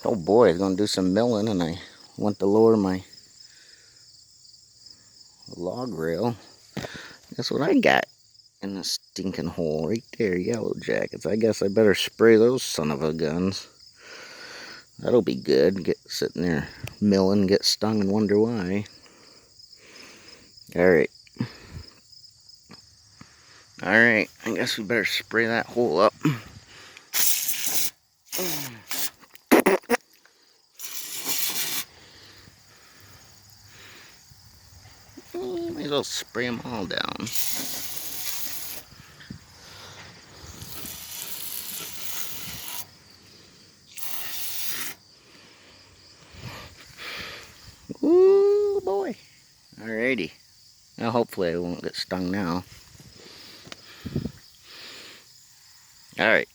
Oh boy, I'm gonna do some milling, and I went to lower my log rail. Guess what I got in the stinking hole right there? Yellow jackets. I guess I better spray those son of a guns. That'll be good. Get sitting there milling, get stung, and wonder why. Alright. Alright, I guess we better spray that hole up. Might as well spray them all down. Ooh boy. Alrighty. Now hopefully I won't get stung now. Alright.